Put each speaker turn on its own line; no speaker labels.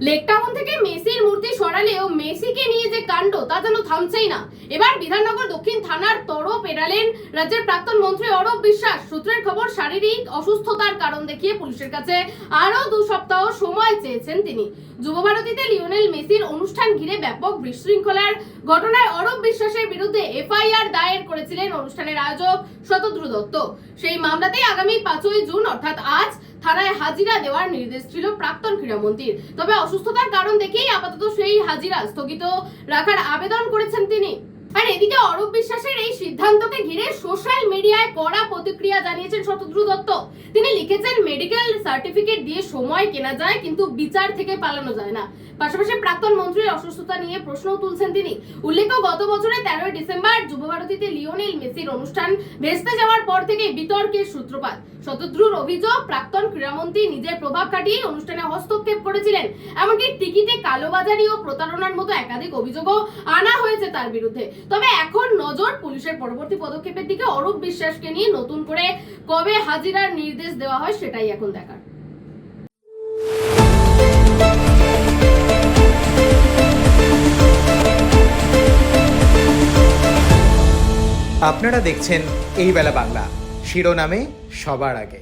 লেকটাউন থেকে মেসির মূর্তি সরালেও মেসিকে নিয়ে যে কাণ্ড তা যেন থামছেই না। এবার বিধাননগর দক্ষিণ থানার তরফ এড়ালেন রাজ্যের প্রাক্তন মন্ত্রী অরূপ বিশ্বাস। সূত্রের খবর, শারীরিক অসুস্থতার কারণ দেখিয়ে পুলিশের কাছে আরো 2 সপ্তাহ সময় চেয়েছেন তিনি। যুবভারতীতে লিওনেল মেসির অনুষ্ঠান ঘিরে ব্যাপক বিশৃঙ্খলার ঘটনায় অরূপ বিশ্বাসের বিরুদ্ধে এফআইআর দায়ের করেছিলেন অনুষ্ঠানের আয়োজক শতদ্রু দত্ত। সেই মামলাতেই আগামী 5ই জুন অর্থাৎ আজ থানায় হাজিরা দেওয়ার নির্দেশ ছিল প্রাক্তন ক্রীড়ামন্ত্রীর। তবে অসুস্থতার কারণ দেখেই আপাতত সেই হাজিরা স্থগিত রাখার আবেদন করেছেন তিনি। আর এদিকে অরূপ বিশ্বাসের এই সিদ্ধান্তকে ঘিরে সোশ্যাল মিডিয়ায় কড়া প্রতিক্রিয়া জানিয়েছেন শতদ্রু দত্ত। তিনি লিখেছেন, মেডিকেল সার্টিফিকেট দিয়ে সময় কেনা যায়, কিন্তু বিচার থেকে পালানো যায় না। পাশাপাশি প্রাক্তন মন্ত্রীর অসুস্থতা নিয়ে প্রশ্নও তুলছেন তিনি। উল্লেখ্য, গত বছরের 13ই ডিসেম্বর যুবভারতীতে লিওনেল মেসির অনুষ্ঠান ভেস্তে যাওয়ার পর থেকে বিতর্কের সূত্রপাত। শতদ্রুর অভিযোগ, প্রাক্তন ক্রীড়ামন্ত্রী নিজের প্রভাব খাটিয়ে অনুষ্ঠানে হস্তক্ষেপ করেছিলেন। এমনকি টিকিটে কালোবাজারি ও প্রতারণার মতো একাধিক অভিযোগও আনা হয়েছে তার বিরুদ্ধে। তবে এখন নজর পুলিশের পরবর্তী পদক্ষেপের দিকে। অরূপ বিশ্বাসকে নিয়ে নতুন করে কবে হাজিরার নির্দেশ দেওয়া হয় সেটাই এখন দেখার।
আপনারা দেখছেন এই বেলা বাংলা, শিরোনামে সবার আগে।